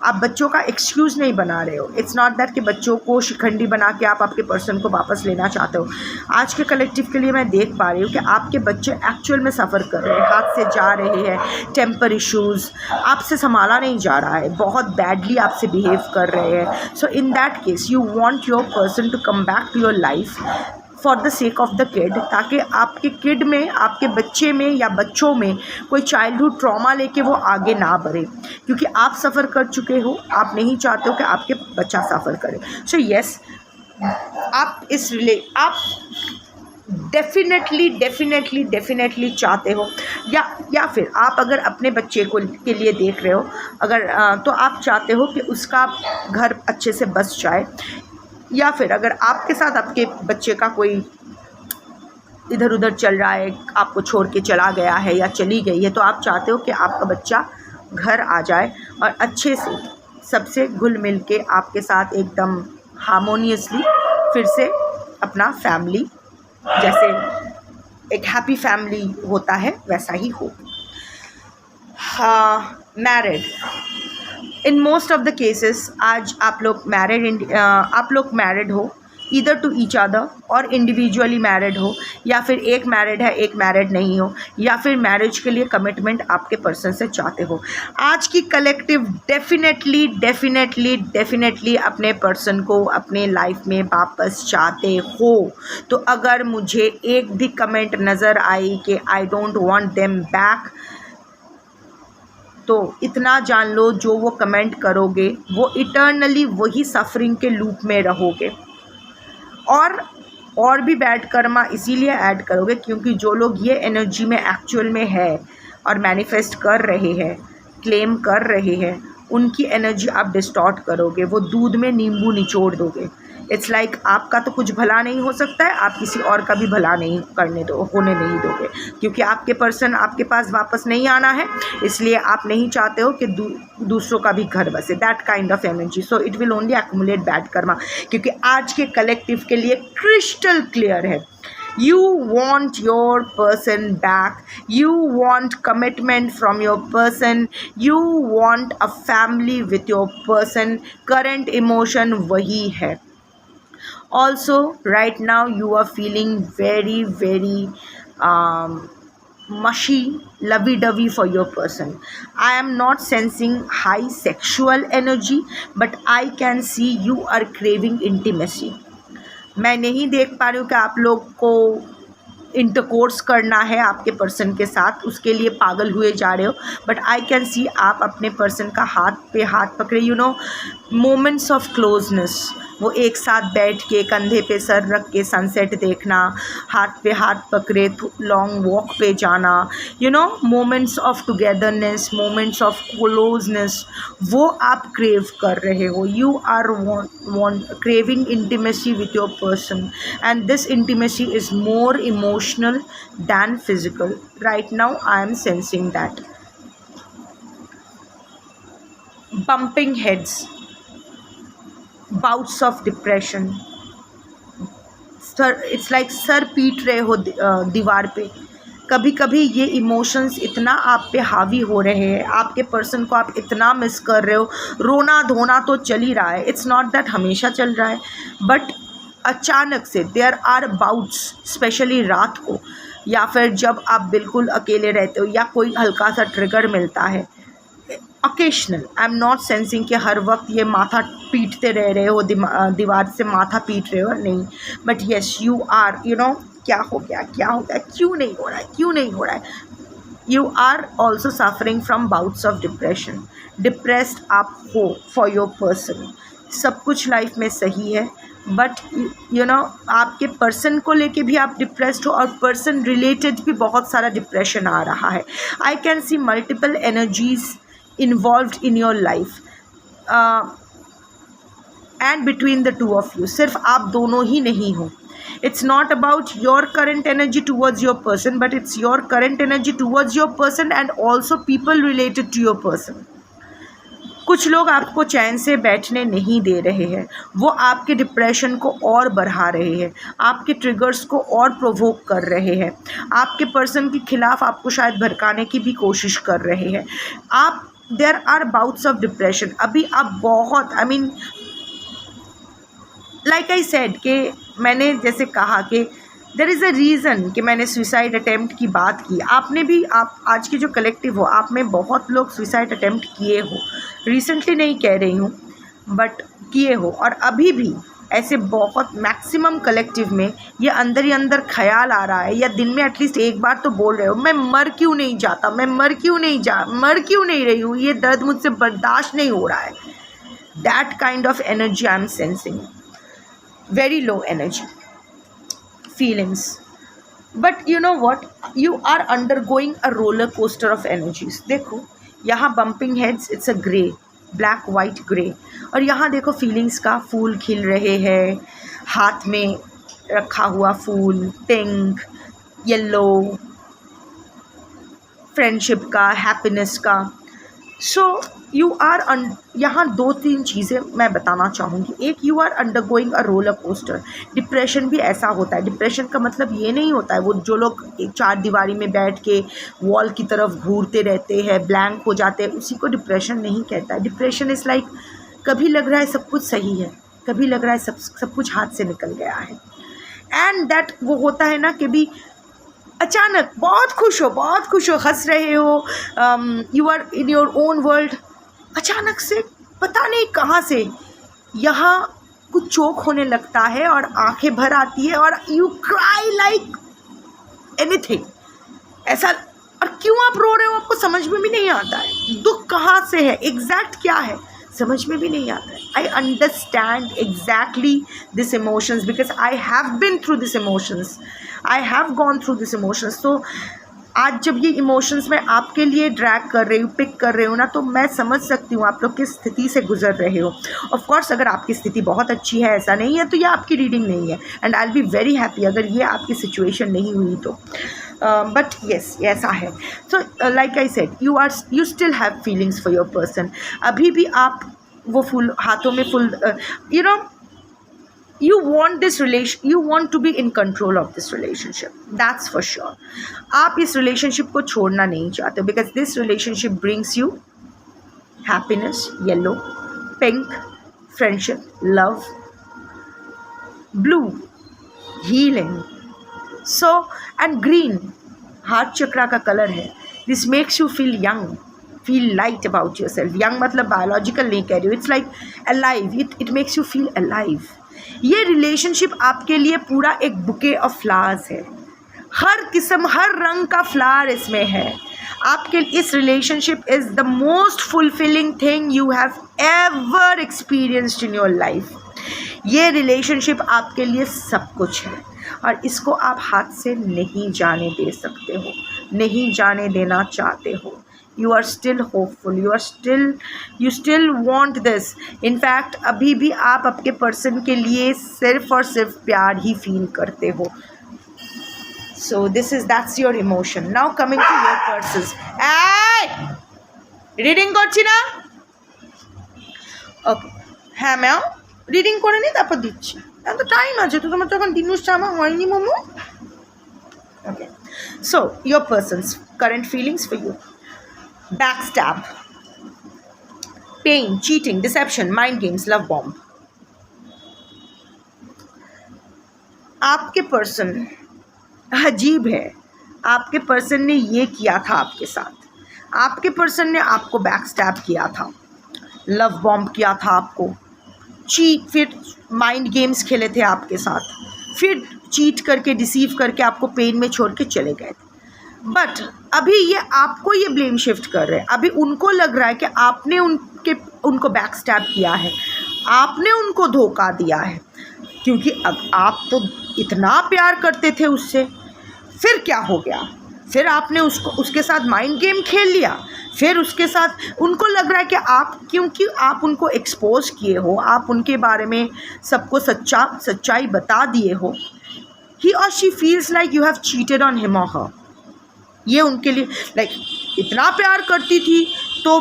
आप बच्चों का एक्सक्यूज़ नहीं बना रहे हो। इट्स नॉट दैट कि बच्चों को शिखंडी बना के आप आपके पर्सन को वापस लेना चाहते हो। आज के कलेक्टिव के लिए मैं देख पा रही हूँ कि आपके बच्चे एक्चुअल में सफ़र कर रहे हैं, हाथ से जा रहे हैं, टेम्पर इश्यूज़, आपसे संभाला नहीं जा रहा है, बहुत बैडली आपसे बिहेव कर रहे हैं। So in that case you want your person to come back to your life for the sake of the kid, ताकि आपके किड में, आपके बच्चे में या बच्चों में कोई चाइल्डहुड ट्रॉमा लेके वो आगे ना बढ़े, क्योंकि आप सफ़र कर चुके हो, आप नहीं चाहते हो कि आपके बच्चा सफ़र करे। सो येस, आप आप डेफिनेटली चाहते हो, या फिर आप अगर अपने बच्चे के लिए देख रहे हो, अगर तो आप चाहते हो कि उसका घर अच्छे से बस जाए, या फिर अगर आपके साथ आपके बच्चे का कोई इधर उधर चल रहा है, आपको छोड़ के चला गया है या चली गई है, तो आप चाहते हो कि आपका बच्चा घर आ जाए और अच्छे से सबसे घुल मिल के आपके साथ एकदम हार्मोनियसली फिर से अपना फैमिली, जैसे एक हैप्पी फैमिली होता है वैसा ही हो। Married, in most of the cases आज आप लोग मैरिड हो, ईदर टू ईच अदर, और इंडिविजुअली मैरिड हो, या फिर एक मैरिड है एक मैरिड नहीं हो, या फिर मैरिज के लिए कमिटमेंट आपके पर्सन से चाहते हो। आज की कलेक्टिव डेफिनेटली अपने पर्सन को अपने लाइफ में वापस चाहते हो। तो अगर मुझे एक भी कमेंट नज़र आई कि आई डोंट वांट देम बैक, तो इतना जान लो, जो वो कमेंट करोगे वो इटर्नली वही सफरिंग के लूप में रहोगे, और भी बैड कर्मा इसीलिए ऐड करोगे क्योंकि जो लोग ये एनर्जी में एक्चुअल में है और मैनिफेस्ट कर रहे हैं, क्लेम कर रहे हैं, उनकी एनर्जी आप डिस्टॉर्ट करोगे, वो दूध में नींबू निचोड़ दोगे। इट्स लाइक आपका तो कुछ भला नहीं हो सकता है, आप किसी और का भी भला नहीं होने नहीं दोगे, क्योंकि आपके पर्सन आपके पास वापस नहीं आना है, इसलिए आप नहीं चाहते हो कि दूसरों का भी घर बसे, that kind of energy. So it will only accumulate bad Karma. क्योंकि आज के कलेक्टिव के लिए क्रिस्टल क्लियर है, you want your person back, you want commitment from your person, you want a family with your person. Current emotion वही है. Also right now you are feeling very very mushy, lovey-dovey for your person. I am not sensing high sexual energy, but I can see you are craving intimacy. मैं नहीं देख पा रही हूँ कि आप लोग को इंटरकोर्स करना है आपके पर्सन के साथ, उसके लिए पागल हुए जा रहे हो, बट आई कैन सी आप अपने पर्सन का हाथ पे हाथ पकड़े, you know, moments of closeness. वो एक साथ बैठ के कंधे पे सर रख के सनसेट देखना, हाथ पे हाथ पकड़े लॉन्ग वॉक पे जाना, you know, moments of togetherness, moments of closeness, वो आप क्रेव कर रहे हो. You are craving intimacy with your person, and this intimacy is more emotional than physical. Right now I am sensing that. Bumping heads, bouts of depression. Sir it's like sir पीट रहे हो दीवार पे. कभी कभी ये इमोशंस इतना आप पे हावी हो रहे हैं, आपके पर्सन को आप इतना मिस कर रहे हो, रोना धोना तो चल ही रहा है, इट्स नॉट दैट हमेशा चल रहा है, बट अचानक से देयर आर बाउट्स, स्पेशली रात को या फिर जब आप बिल्कुल अकेले रहते हो या कोई हल्का सा ट्रिगर मिलता है. Occasional, I am not sensing कि हर वक्त ये माथा पीटते रह रहे हो, दीवार से माथा पीट रहे हो, नहीं, but yes you are, you know, क्या हो गया, क्यों नहीं हो रहा है. You are also suffering from bouts of depression. Depressed आप हो फॉर योर पर्सन. सब कुछ लाइफ में सही है, बट यू नो आपके पर्सन को लेके भी आप डिप्रेस्ड हो, और पर्सन रिलेटेड भी बहुत सारा डिप्रेशन आ रहा है. I can see multiple energies involved in your life and between the two of you. सिर्फ आप दोनों ही नहीं हो. It's not about your current energy towards your person, but it's your current energy towards your person and also people related to your person. कुछ लोग आपको चैन से बैठने नहीं दे रहे हैं, वो आपके डिप्रेशन को और बढ़ा रहे हैं, आपके ट्रिगर्स को और प्रोवोक कर रहे हैं, आपके पर्सन के खिलाफ आपको शायद भड़काने की भी कोशिश कर रहे हैं. आप there are bouts of depression. अभी आप बहुत, I mean like I said कि मैंने जैसे कहा कि देयर इज़ अ रीज़न कि मैंने सुसाइड अटैम्प्ट की बात की. आपने भी, आप आज के जो कलेक्टिव हो, आप में बहुत लोग सुसाइड अटैम्प्ट किए हो. रिसेंटली नहीं कह रही हूँ, बट किए हो. और अभी भी ऐसे बहुत मैक्सिमम कलेक्टिव में ये अंदर ही अंदर ख्याल आ रहा है, या दिन में एटलीस्ट एक बार तो बोल रहे हो, मैं मर क्यों नहीं जाता, मैं मर क्यों नहीं रही हूँ, ये दर्द मुझसे बर्दाश्त नहीं हो रहा है. That kind of energy I am sensing. Very low energy feelings, but you know what, you are undergoing a roller coaster of energies. देखो यहाँ bumping heads, it's a grey, black white grey, और यहाँ देखो feelings का फूल खिल रहे हैं, हाथ में रखा हुआ फूल, पिंक, येलो, फ्रेंडशिप का, हैप्पीनेस का. सो यू आर यहाँ 2-3 चीज़ें मैं बताना चाहूँगी. एक, you are undergoing a roller coaster. Depression भी ऐसा होता है. डिप्रेशन का मतलब ये नहीं होता है वो जो लोग चार दीवारी में बैठ के वॉल की तरफ घूरते रहते हैं, ब्लैंक हो जाते हैं, उसी को डिप्रेशन नहीं कहता है. डिप्रेशन इज़ लाइक कभी लग रहा है सब कुछ सही है, कभी लग रहा है सब कुछ हाथ से निकल गया है, एंड दैट वो होता है ना कि भी अचानक बहुत खुश हो, हंस रहे हो, you are in your own world, अचानक से पता नहीं कहाँ से यहाँ कुछ चोक होने लगता है और आंखें भर आती है और यू क्राई लाइक एनीथिंग. ऐसा, और क्यों आप रो रहे हो आपको समझ में भी नहीं आता है. दुख कहाँ से है, एग्जैक्ट क्या है, समझ में भी नहीं आता है. I understand exactly this emotions because I have been through this emotions, I have gone through this emotions. So आज जब ये इमोशंस मैं आपके लिए ड्रैग कर रही हूँ, पिक कर रही हूँ ना, तो मैं समझ सकती हूँ आप लोग किस स्थिति से गुजर रहे हो। ऑफ कोर्स अगर आपकी स्थिति बहुत अच्छी है, ऐसा नहीं है, तो ये आपकी रीडिंग नहीं है, and I will be very happy अगर ये आपकी सिचुएशन नहीं हुई तो। बट येस, ऐसा है। So like I said, you still have feelings for your person. अभी भी आप वो फुल हाथों में full you want to be in control of this relationship, that's for sure. आप इस relationship को छोड़ना नहीं चाहते, because this relationship brings you happiness, yellow, pink, friendship, love, blue, healing, so and green, heart chakra का color है. This makes you feel young, feel light about yourself. Young मतलब biological नहीं कह रही हूँ, it's like alive, it makes you feel alive. ये relationship आपके लिए पूरा एक बुके ऑफ फ्लावर्स है, हर किस्म हर रंग का फ्लावर इसमें है आपके। इस relationship is the most fulfilling thing you have ever experienced in your life. ये रिलेशनशिप आपके लिए सब कुछ है और इसको आप हाथ से नहीं जाने दे सकते हो, नहीं जाने देना चाहते हो। You are still hopeful, you still want this. In fact अभी भी आप आपके पर्सन के लिए सिर्फ और सिर्फ प्यार ही फील करते हो। So that's your emotion. Now coming to your persons. Reading করছি না? ওকে, হ্যাঁ ম্যাম রিডিং করে নি তারপর দিচ্ছি, এত টাইম আছে তো, তোমার তখন দিনুস চামা হয়নি মোমো। ওকে, so your persons current feelings for you: backstab, pain, cheating, deception, mind games, love bomb. आपके पर्सन अजीब है, आपके पर्सन ने ये किया था आपके साथ, आपके पर्सन ने आपको बैकस्टैब किया था, लव बॉम्ब किया था आपको, फिर माइंड गेम्स खेले थे आपके साथ, फिर चीट करके डिसीव करके आपको पेन में छोड़ के चले गए थे। बट अभी ये आपको ये ब्लेम शिफ्ट कर रहे हैं, अभी उनको लग रहा है कि आपने उनको बैकस्टैब किया है, आपने उनको धोखा दिया है, क्योंकि अब आप तो इतना प्यार करते थे उससे, फिर क्या हो गया, फिर आपने उसके साथ माइंड गेम खेल लिया, फिर उसके साथ उनको लग रहा है कि आप, क्योंकि आप उनको एक्सपोज किए हो, आप उनके बारे में सबको सच्चाई बता दिए हो, ही और she feels like you have cheated on him और हर। ये उनके लिए लाइक इतना प्यार करती थी तो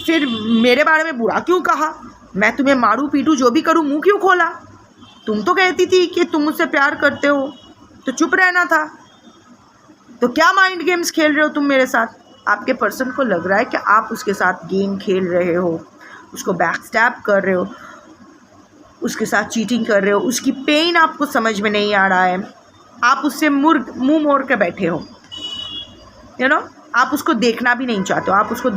फिर मेरे बारे में बुरा क्यों कहा, मैं तुम्हें मारूं पीटूं जो भी करूं मुंह क्यों खोला, तुम तो कहती थी कि तुम मुझसे प्यार करते हो तो चुप रहना था, तो क्या माइंड गेम्स खेल रहे हो तुम मेरे साथ। आपके पर्सन को लग रहा है कि आप उसके साथ गेम खेल रहे हो, उसको बैकस्टैब कर रहे हो, उसके साथ चीटिंग कर रहे हो, उसकी पेन आपको समझ में नहीं आ रहा है, आप उससे मुंह मोड़ के बैठे हो, आप उसको देखना भी नहीं चाहते हो, आप उसको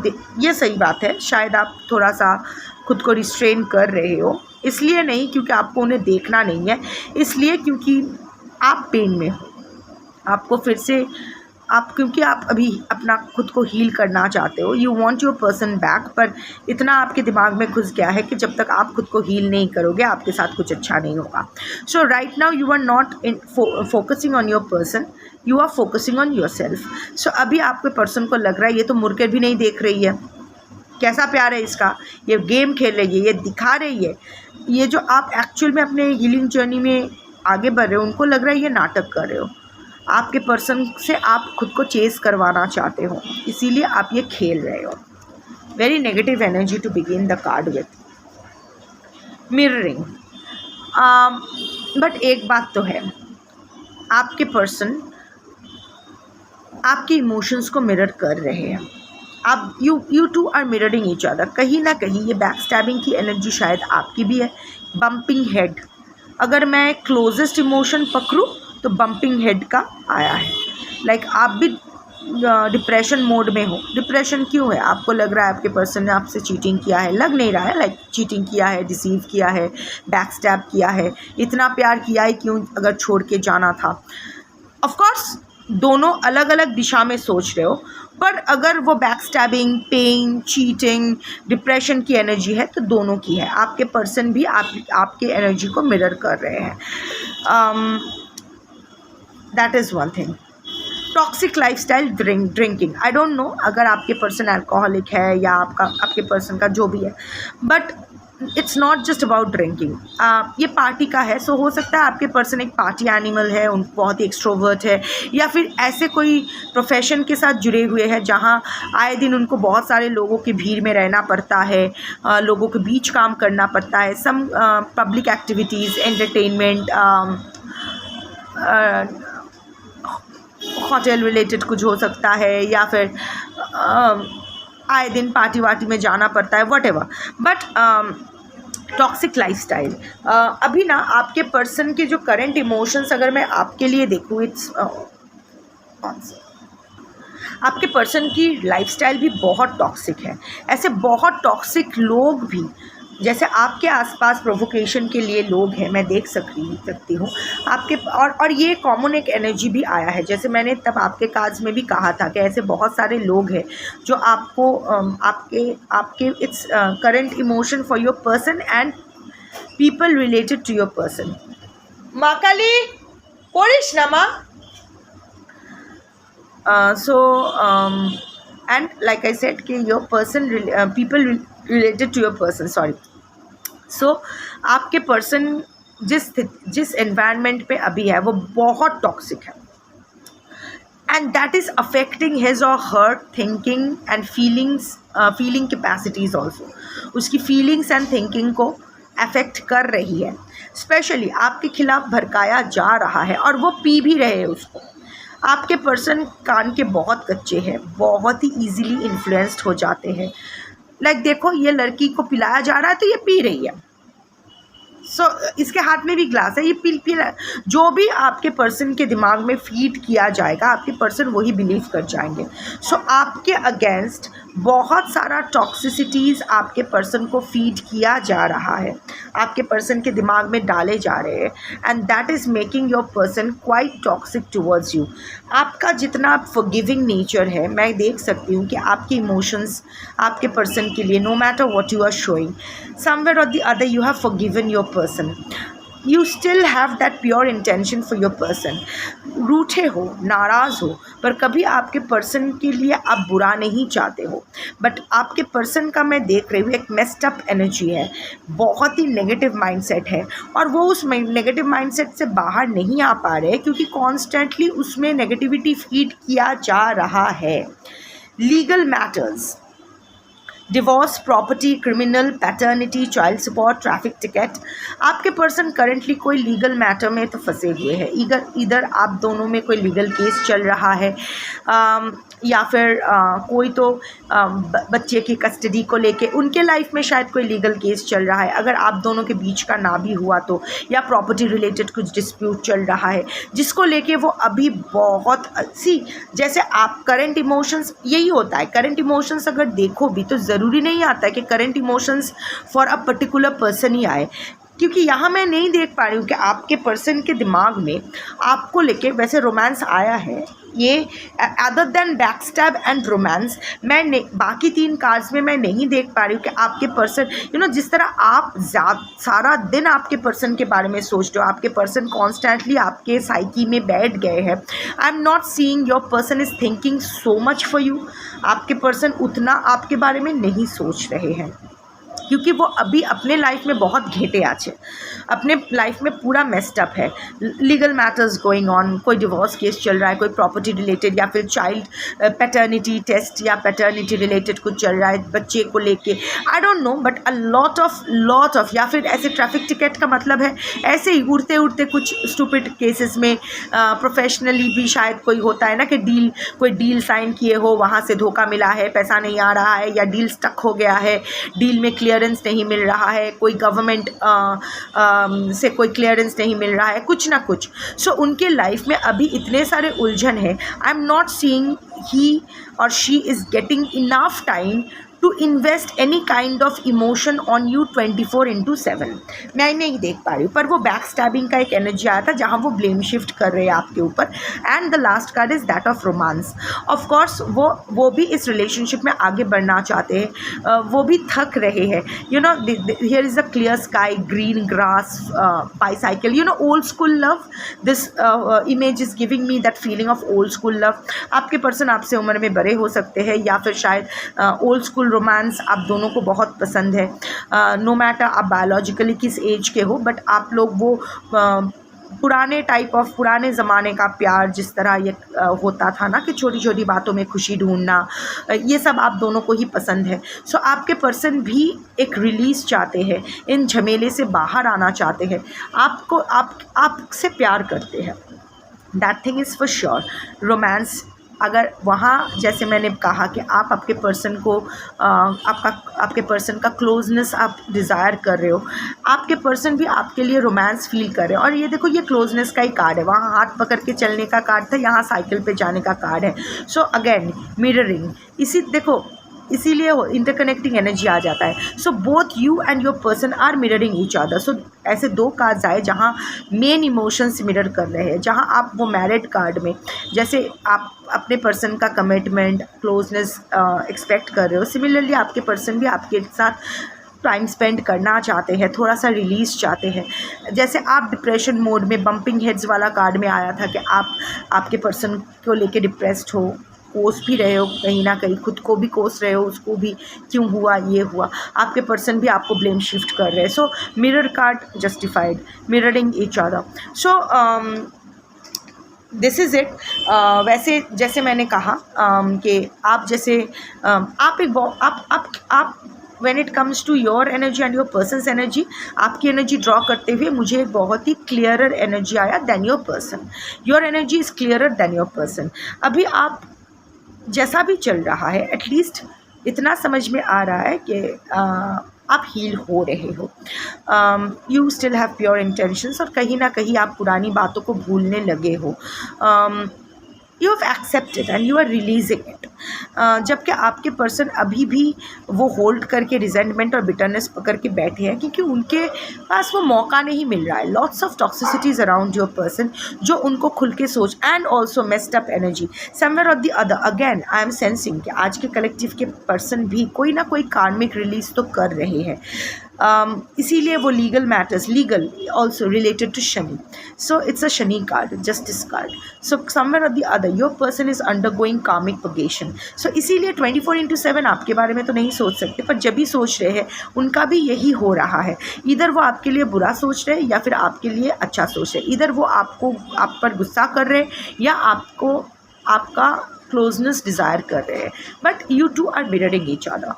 ये सही बात है, शायद आप थोड़ा सा खुद को रिस्ट्रेन कर रहे हो, इसलिए नहीं क्योंकि आपको उन्हें देखना नहीं है, इसलिए क्योंकि आप पेन में हो, आपको फिर से क्योंकि आप अभी अपना खुद को हील करना चाहते हो, you want your person back, पर इतना आपके दिमाग में घुस गया है कि जब तक आप खुद को हील नहीं करोगे आपके साथ कुछ अच्छा नहीं होगा। So right now you are not focusing on your person, you are focusing on your self. So अभी आपके पर्सन को लग रहा है ये तो मुड़कर भी नहीं देख रही है, कैसा प्यार है इसका, ये गेम खेल रही है, ये दिखा रही है, ये जो आप एक्चुअल में अपने हीलिंग जर्नी में आगे बढ़ रहे हो, उनको लग रहा है ये नाटक कर रहे हो, आपके पर्सन से आप खुद को चेस करवाना चाहते हो, इसीलिए आप ये खेल रहे हो। Very negative energy to begin the card with. Mirroring, but एक बात तो है, आपके पर्सन आपके इमोशंस को मिरर कर रहे हैं, आप you two are mirroring each other. कहीं ना कहीं ये बैकस्टैबिंग की एनर्जी शायद आपकी भी है। बम्पिंग हेड, अगर मैं क्लोजेस्ट इमोशन पकड़ूँ तो बम्पिंग हेड का आया है, लाइक आप भी डिप्रेशन मोड में हो। डिप्रेशन क्यों है, आपको लग रहा है आपके पर्सन ने आपसे चीटिंग किया है, लग नहीं रहा है, लाइक चीटिंग किया है, डिसीव किया है, बैकस्टैब किया है, इतना प्यार किया है क्यों अगर छोड़ के जाना था। ऑफ कोर्स दोनों अलग अलग दिशा में सोच रहे हो, पर अगर वो बैकस्टैबिंग, पेन, चीटिंग, डिप्रेशन की एनर्जी है तो दोनों की है। आपके पर्सन भी आपके एनर्जी को मिरर कर रहे हैं। That is one thing. Toxic lifestyle drinking, I don't no अगर आपके पर्सन अल्कोहलिक है या आपके पर्सन का जो भी है, but it's not just about drinking. ये पार्टी का है, सो हो सकता है आपके पर्सन एक पार्टी एनिमल है, उन बहुत ही एक्सट्रोवर्ट है, या फिर ऐसे कोई प्रोफेशन के साथ जुड़े हुए हैं जहाँ आए दिन उनको बहुत सारे लोगों की भीड़ में रहना पड़ता है, लोगों के बीच काम करना पड़ता है, some public activities, entertainment, hotel related कुछ हो सकता है, या फिर आए दिन पार्टी वार्टी में जाना पड़ता है, व्हाटएवर। बट टॉक्सिक लाइफस्टाइल, अभी ना आपके पर्सन के जो करंट इमोशंस अगर मैं आपके लिए देखूँ, आपके पर्सन की लाइफस्टाइल भी बहुत टॉक्सिक है। ऐसे बहुत टॉक्सिक लोग भी जैसे आपके आसपास प्रोवोकेशन के लिए लोग हैं, मैं देख सकती हूँ आपके, और ये कॉमन एक एनर्जी भी आया है, जैसे मैंने तब आपके कार्ड्स में भी कहा था कि ऐसे बहुत सारे लोग हैं जो आपको आपके it's current emotion for your person and people related to your person. माँ काली पढ़िस ना माँ। So and like I said कि your person people related to your person, sorry. So आपके पर्सन जिस एनवायरनमेंट पे अभी है वो बहुत टॉक्सिक है, and that is affecting his or her thinking and feeling capacities also. उसकी फीलिंग्स एंड थिंकिंग को अफेक्ट कर रही है, स्पेशली आपके खिलाफ भड़काया जा रहा है, और वो पी भी रहे हैं उसको। आपके पर्सन कान के बहुत कच्चे हैं, बहुत ही ईजीली इन्फ्लुएंस्ड हो जाते हैं। लाइक देखो, ये लड़की को पिलाया जा रहा है तो ये पी रही है, सो इसके हाथ में भी ग्लास है, ये पी रहा है। जो भी आपके पर्सन के दिमाग में फीड किया जाएगा, आपके पर्सन वही बिलीव कर जाएंगे। सो आपके अगेंस्ट बहुत सारा टॉक्सिसिटीज़ आपके पर्सन को फीड किया जा रहा है, आपके पर्सन के दिमाग में डाले जा रहे हैं, and that is making your person quite toxic towards you. आपका जितना फॉरगिविंग नेचर है, मैं देख सकती हूँ कि आपके इमोशंस आपके पर्सन के लिए, no matter what you are showing, somewhere और the other you have forgiven your person, you still have that pure intention for your person. रूठे हो, नाराज़ हो, पर कभी आपके पर्सन के लिए आप बुरा नहीं चाहते हो, बट आपके पर्सन का मैं देख रही हूँ एक मेस्ड अप एनर्जी है, बहुत ही नेगेटिव माइंडसेट है, और वो उस नेगेटिव माइंडसेट से बाहर नहीं आ पा रहे क्योंकि कॉन्स्टेंटली उसमें नेगेटिविटी फीड किया जा रहा है। Legal matters, divorce, property, criminal, paternity, child support, traffic ticket, आपके पर्सन करंटली कोई लीगल मैटर में तो फंसे हुए हैं। इधर आप दोनों में कोई लीगल केस चल रहा है, या फिर कोई तो बच्चे की कस्टडी को लेके उनके लाइफ में शायद कोई लीगल केस चल रहा है, अगर आप दोनों के बीच का ना भी हुआ तो, या प्रॉपर्टी रिलेटेड कुछ डिस्प्यूट चल रहा है जिसको लेके वो अभी बहुत जैसे आप करंट इमोशंस, यही होता है करंट इमोशंस अगर देखो भी तो ज़रूरी नहीं आता है कि current emotions for a particular person ही आए, क्योंकि यहाँ मैं नहीं देख पा रही हूँ कि आपके पर्सन के दिमाग में आपको लेके वैसे रोमांस आया है। ये other than backstab and romance, मैं बाकी 3 कार्ड्स में मैं नहीं देख पा रही हूँ कि आपके पर्सन जिस तरह आप सारा दिन आपके पर्सन के बारे में सोचते हो, आपके पर्सन कॉन्स्टेंटली आपके साइकी में बैठ गए हैं। आई am not seeing your person is thinking so much for you. आपके पर्सन उतना आपके बारे में नहीं सोच रहे हैं क्योंकि वो अभी अपने लाइफ में बहुत घेटे आछे, अपने लाइफ में पूरा मेस्ड अप है। लीगल मैटर्स गोइंग ऑन, कोई डिवोर्स केस चल रहा है, कोई प्रॉपर्टी रिलेटेड, या फिर चाइल्ड पैटर्निटी टेस्ट या पैटर्निटी रिलेटेड कुछ चल रहा है बच्चे को लेके, आई don't no, but a lot of, या फिर ऐसे ट्रैफिक टिकट का मतलब है ऐसे ही उड़ते उड़ते कुछ स्टूपिड केसेस में प्रोफेशनली भी शायद कोई होता है ना कि कोई डील साइन किए हो, वहाँ से धोखा मिला है, पैसा नहीं आ रहा है, या डील स्टक हो गया है, डील में क्लियरेंस नहीं मिल रहा है, कोई गवर्नमेंट से कोई क्लियरेंस नहीं मिल रहा है, कुछ ना कुछ। सो उनके लाइफ में अभी इतने सारे उलझन है। I am not seeing he और she is getting enough time to invest any kind of emotion on you 24/7। मैं नहीं देख पा रही हूँ, पर वो बैक स्टैबिंग का एक एनर्जी आया था जहाँ वो ब्लेम शिफ्ट कर रहे हैं आपके ऊपर। And the last card is that of romance. Of course वो भी इस रिलेशनशिप में आगे बढ़ना चाहते हैं, वो भी थक रहे हैं। You know, here is a clear sky, green grass, bicycle, you know, old school love. This image is giving me that feeling of old school love. आपके पर्सन आपसे उम्र में बड़े हो सकते हैं, या फिर शायद ओल्ड स्कूल रोमांस आप दोनों को बहुत पसंद है। नो मैटर आप बायोलॉजिकली किस एज के हो, बट आप लोग वो पुराने टाइप ऑफ, पुराने ज़माने का प्यार जिस तरह ये होता था ना कि छोटी छोटी बातों में खुशी ढूंढना, ये सब आप दोनों को ही पसंद है। सो आपके पर्सन भी एक रिलीज़ चाहते हैं, इन झमेले से बाहर आना चाहते हैं, आपसे प्यार करते हैं। That thing is for sure. Romance अगर वहाँ, जैसे मैंने कहा कि आप आपके पर्सन को आपके पर्सन का क्लोजनेस आप डिज़ायर कर रहे हो, आपके पर्सन भी आपके लिए रोमांस फील कर रहे हो। और ये देखो, ये क्लोजनेस का ही कार्ड है, वहाँ हाथ पकड़ के चलने का कार्ड था, यहाँ साइकिल पे जाने का कार्ड है। सो अगेन मिररिंग, इसीलिए इंटरकनेक्टिंग एनर्जी आ जाता है। So both you and your person are mirroring each other. So ऐसे दो कार्ड्स आए जहाँ मेन इमोशंस मिरर कर रहे हैं, जहाँ आप वो मैरिड कार्ड में जैसे आप अपने पर्सन का कमिटमेंट, क्लोजनेस एक्सपेक्ट कर रहे हो, सिमिलरली आपके पर्सन भी आपके साथ टाइम स्पेंड करना चाहते हैं, थोड़ा सा रिलीज़ चाहते हैं। जैसे आप डिप्रेशन मोड में, बम्पिंग हेड्स वाला कार्ड में आया था कि आप आपके पर्सन को लेके डिप्रेस्ड हो, कोस भी रहे हो, कहीं ना कहीं खुद को भी कोस रहे हो, उसको भी क्यों हुआ, ये हुआ, आपके पर्सन भी आपको ब्लेम शिफ्ट कर रहे हैं। So mirror card justified, mirroring each other. So this is it. वैसे जैसे मैंने कहा कि आप जैसे आप when it comes to your energy and your person's energy, आपकी एनर्जी ड्रॉ करते हुए मुझे एक बहुत ही क्लियरर एनर्जी आया than your person. Your energy is clearer than your person. अभी आप जैसा भी चल रहा है, एटलीस्ट इतना समझ में आ रहा है कि आप हील हो रहे हो, you still have pure intentions, और कहीं ना कहीं आप पुरानी बातों को भूलने लगे हो। You have accepted and you are releasing it. जबकि आपके पर्सन अभी भी वो होल्ड करके रिजेंटमेंट और बिटरनेस पकड़ के बैठे हैं, क्योंकि उनके पास वो मौका नहीं मिल रहा है। Lots of toxicities around your person, जो उनको खुल के सोच, and also messed up energy somewhere और the other. Again I am sensing कि आज के कलेक्टिव के पर्सन भी कोई ना कोई कार्मिक रिलीज तो कर रहे हैं। इसीलिए वो legal matters, legal also related to Shani. So it's a Shani card, justice card. So somewhere और the other your person is undergoing karmic purgation. सो इसीलिए 24/7 आपके बारे में तो नहीं सोच सकते, पर जब भी सोच रहे हैं उनका भी यही हो रहा है। इधर वो आपके लिए बुरा सोच रहे हैं या फिर आपके लिए अच्छा सोच रहे हैं। इधर वो आप पर गुस्सा कर रहे हैं या आपको आपका क्लोजनेस डिज़ायर कर रहे हैं, but you two are mirroring each other.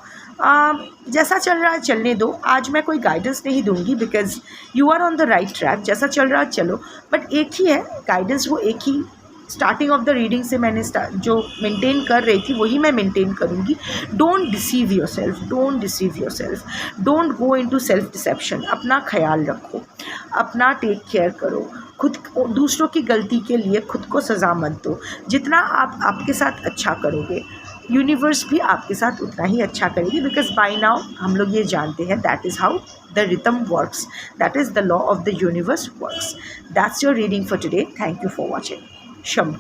जैसा चल रहा है चलने दो। आज मैं कोई गाइडेंस नहीं दूंगी, because you are on the right track. जैसा चल रहा है चलो, बट एक ही है गाइडेंस, वो एक ही स्टार्टिंग ऑफ द रीडिंग से मैंने जो मेंटेन कर रही थी वही मैं मेंटेन करूँगी। Don't deceive yourself, don't deceive yourself, don't go into self deception. अपना ख्याल रखो, अपना टेक केयर करो, खुद दूसरों की गलती के लिए खुद को सज़ा मत दो। जितना आप आपके साथ अच्छा करोगे, यूनिवर्स भी आपके साथ उतना ही अच्छा करेगी, बिकॉज बाय नाउ हम लोग ये जानते हैं that is how the rhythm works, that is the law of the universe works. That's your reading for today. Thank you for watching. शम।